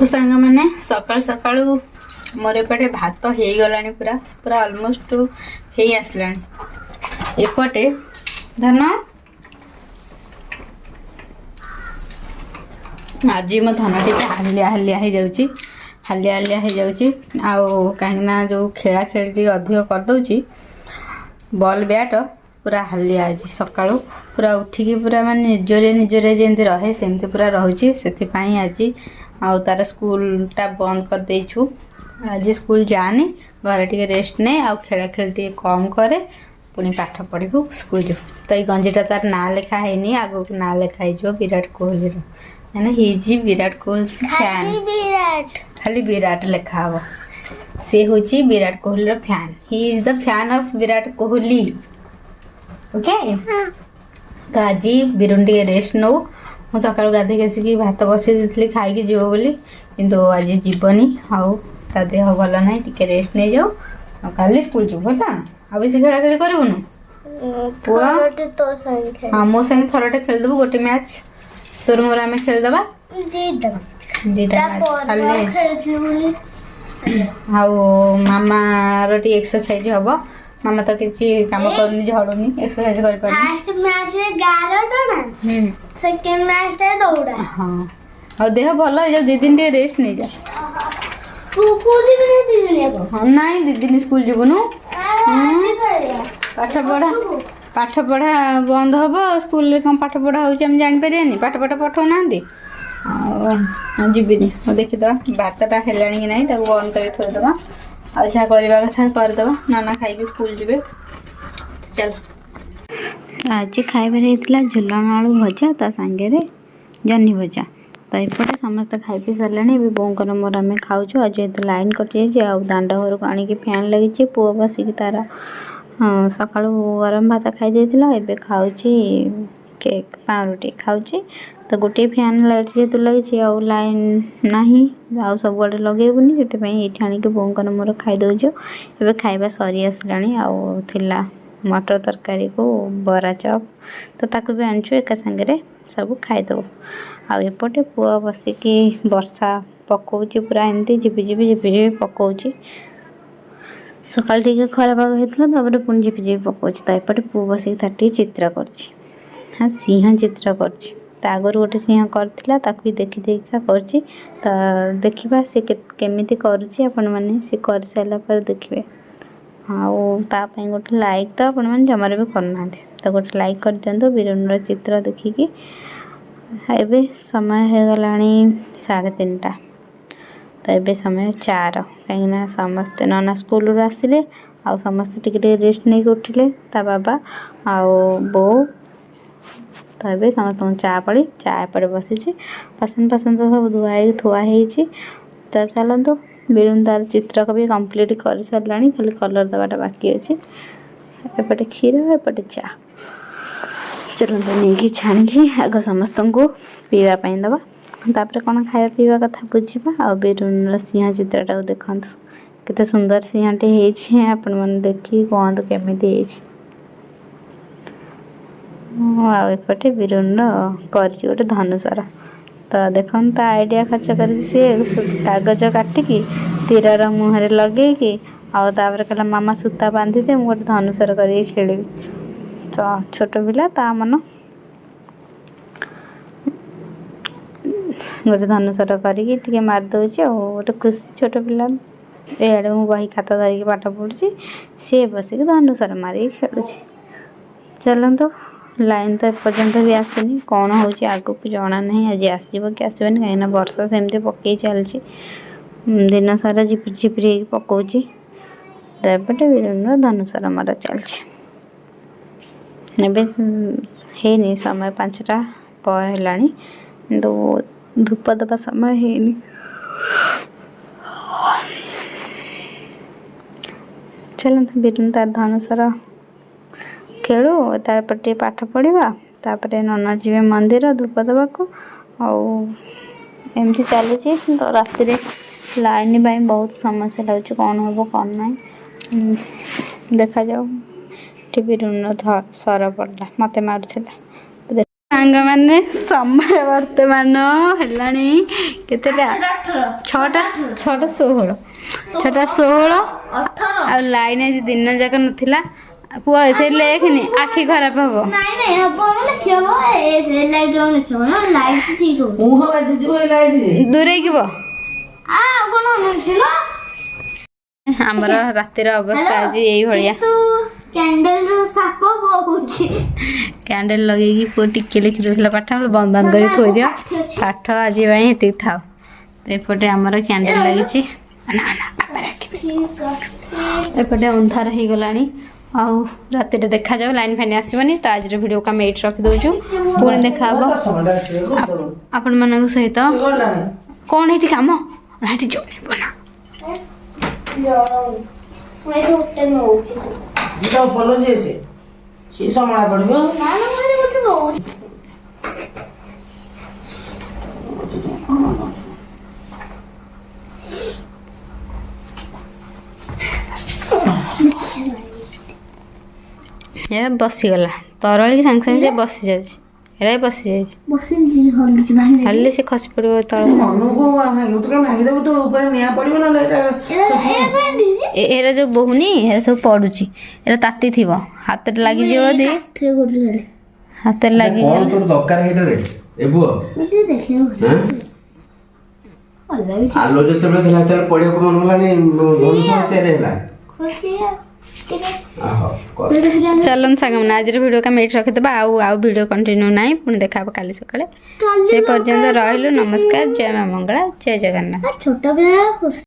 तो सांग मैंने सकाल सकाल मोर एपटे भात हो गलानी पूरा पूरा ऑलमोस्ट हो आसला एपटे धन आज मो धन टी हालिया हालिया हो जाऊँगी हालिया हालिया हो जाऊँगी कहीं जो खेला खेल अधिक करदे बॉल बैट पूरा हालिया आज सका पूरा उठिकी पूरा माने निजरे निजरे जमी रहे सेमती पूरा रोचे से आज आउ तार स्कूलटा बंद कर देचु आज स्कूल जानी घर टे रेस्ट ने आउ खेला खेल टे कम करे पुणी पाठ पढ़ू स्कूल जो तो ये गंजीटा तार ना लिखा है आग ना लिखा हो विराट कोहली है हिजी विराट कोहली फैन खाली विराट लिखा हम सी हूँ Virat Kohli fan he is the fan of Virat Kohli okay तो आज बिरुन टे रेस्ट नौ मु सका गाधे आसिक भात बसई दी खाई जीव बोली किंतु आज जीवनी आउ ता देह भल ना टे रेस्ट नहीं जाओ काली स्कूल जीव है आ बेस खेला खेली करूनु हाँ मो संगे थरटे खेलदेबू गोटे मैच तोर मोर आम खेलदबा मामा रो एक्सरसाइज हम मामा तो किसी काम करनी झड़ुनी एक्सरसाइज कर फर्स्ट मैच रे 11 टा सेकंड मैच रे दौड़ा हां और देह भल हो जा दी दिन टे रेस्ट नहीं जा स्कूल भी नहीं दी दिन हां नहीं दी दिन स्कूल जीवनु पाठ पढ़ा बंद हम स्कूल कौन पाठ पढ़ा हो जान पारे पाठ पाठ पठाऊ ना जीविनी देखीदे भातटा है कि ना बंद कर थोड़ीदे आ जहाँ करवा कथा करदे नाना खाई स्कूल जीवे चल आज खाइबार झुलन आलू भजा ता सांगे जह्नी भजा तो एपटे समस्त खाई पी सारे बोकर मोर आम खाऊ आज जेहतु लाइन कटि जाए दांड घर को आनिक फैन लगी पुओ बसिक तार सका गरम भात खाई एबे खाऊ केक पाउरुटी खाऊ तो गोटे फैन लाइट जेहतु लगी लाइन ना आ सब आड़े लगेबुनि से ये बोकर मोर खाईदे एवं खाଇବା सरी आसला मटर तरकारी को बरा चप तो ताकू भी आनचु एका सांगे सब खाईदेव आएपटे पुआ बसिकी वर्षा पकाउची पूरा एमती झिपिझिपि झिपिझिपि पकाउची सका टे खरा पाग होता पुणी झिपिझिपि पकाउची तो एपटे पुआ बसिक तार चित्र करछि हाँ सिंह चित्र करछि आगर गोटे सिंह करथिला ताकू देखी देखा करछि तो देखिबा से केमिति करूछि आपण माने से कर साइला पर देखिबे आउ गोटे लाइक तो आपण मैंने जमार भी करना तो गोटे लाइक कर दिंतु बिरुन चित्र देखिकी एबे समय हो गला 3:30 तो ये समय 4 कहीं समस्ते नना स्कूल आसिले आ समस्ते टिके रेस्ट नहीं उठिले ता बाबा आउ बो तो ये समस्त चा पड़ी चा एपटे बसी पसंद पसंद तो सब धुआई थुआई तो चलतु बिरुन तार चित्र को भी कंप्लीट कर सारा खाली कलर दबाटा बाकी अच्छे एपटे क्षीर एपटे चा चलते नहीं छाणी आग समस्त को पीवाई दबा तापर कौन खाया पीवा कथा बुझा आ बिरुन सिंह चित्रटा देखु केते सुंदर सिंहटे होती आपण मैंने देखिए कहतु केमी आएपटे बिरुन कर गोटे धनुषर तो देख तो आइडिया खर्च कर कागज काटिकी तीर मुहर लगे आउे कहला मामा सूता बांधी दे गोटे धनुषर कर खेली तो छोट पिला ता मन गोटे धनुषर करके मारिदे गोटे खुशी छोट पिला एआड़े मु बही खाता धरिकी पाठ पढ़ुची सी बसिक धनुषर मारिक खेलुची चलतु लाइन तो एपर्यंत भी आसनी कौन हो आगू जना ना आज आसो कि आसबनी कहीं वर्षा सेमती पकई चलती दिन सारा झिपिर झिपिर पकाउची तो एपटे बिरुन धनुषर मार चलती है समय 5टा पर है तो धूप दबा समय है चलते बिरुन तार धनुषर खेलु तारपटे पाठ पढ़ा तापर नना जी मंदिर धूप दबा को एमती चलुची तो राति लाइन पाई बहुत समस्या लगुच कौन हम कौन ना देखा जाऊ बिरुन सर पड़ा मत मारूला सांग मैंने समय वर्तमान है କେତେଟା 6ଟା 16 6ଟା 16 ଆଉ ଲାଇନ ଆଜି ଦିନ ଯାକ ନଥିଲା ପୁଅ ଏଥିରେ ଲେଖନି ଆଖି ଖରାପ ହବ ନାଇଁ ନାଇଁ ହବ ଲେଖି ହବ ଏ ଲାଇଟ୍ ର ଲେଖି ହବ ନା ଲାଇଟ୍ ଠିକ ହବ ମୁହଁ ବାଜିଯିବ ଏ ଲାଇଟ୍ ଦୂରେଇକିବ ଆଉ କଣ ଅନୁছিল ଆମର ରାତିର ଅବସ୍ଥା ଆଜି ଏଇଭଳିଆ ତୁ କ୍ୟାଣ୍ଡେଲ ର ସାପ ବହୁଛି କ୍ୟାଣ୍ଡେଲ ଲଗେଇକି ପୁଅ ଟିକେ ଲେଖି ଦେଉଥିଲା ପାଠ ବନ୍ଦ ବନ୍ଦ କରି ଥୋଇଦିଅ ପାଠ ଆଜି ପାଇଁ ଏତିକି ଥାଉ ତ ଏପଟେ ଆମର କ୍ୟାଣ୍ଡେଲ ଲାଗିଛି ଏପଟେ ଅନ୍ଧାର ହେଇଗଲାଣି ଆଉ ରାତିରେ ଦେଖାଯାଉ ଲାଇନ୍ ଫାଇନ୍ ଆସିବନି ତ ଆଜିର ଭିଡ଼ିଓକୁ ଆମେ ଏଇଠି ରଖିଦେଉଛୁ ପୁଣି ଦେଖାହବ ଆପଣମାନଙ୍କ ସହିତ କ'ଣ ଏଇଠି କାମ ନା ଏଇଠି ଜଣେଇବ ନା ଭଲ ଯିଏ ସିଏ ସମ୍ଭାଳା ପଡ଼ିବ ଏ ବସିଗଲା ତରଳିକି ସାଙ୍ଗେ ସାଙ୍ଗେ ସେ ବସିଯାଉଛି ଏରା ବସିଯାଇଛି ହେଲେ ସେ ଖସି ପଡ଼ିବ ତଳ ମନକୁ ଭାଙ୍ଗିଦେବୁ ତ ଉପରେ ନିଆଁ ପଡ଼ିବ ନହେଲେ ଏରା ଯୋଉ ବହୁନି ଏରା ସବୁ ପଡୁଛି ଏରା ତାତି ଥିବ ହାତରେ ଲାଗିଯିବ ଯଦି ହାତରେ ଲାଗିଯିବ କଣ ତୋର ଦରକାର ହେଇଟାରେ ଏ ପୁଅ ଆଲୋ ଯେତେବେଳେ ଥିଲା ସେତେବେଳେ ପଢିବାକୁ ମନ ହେଲାନି ଧନୁଷ ତିଆରି ହେଲା ଚାଲନ୍ତୁ ସାଙ୍ଗମାନେ ଆଜିର ଭିଡ଼ିଓକୁ ଆମେ ଏଇଠି ରଖିଦେବା ଆଉ ଭିଡ଼ିଓ କଣ୍ଟିନ୍ୟୁ ନାହିଁ ପୁଣି ଦେଖା ହବ କାଲି ସକାଳେ ସେ ପର୍ଯ୍ୟନ୍ତ ରହିଲୁ ନମସ୍କାର ଜୟ ମା ମଙ୍ଗଳା ଜୟ ଜଗନ୍ନାଥ ଛୋଟ ପିଲା ଖୁସି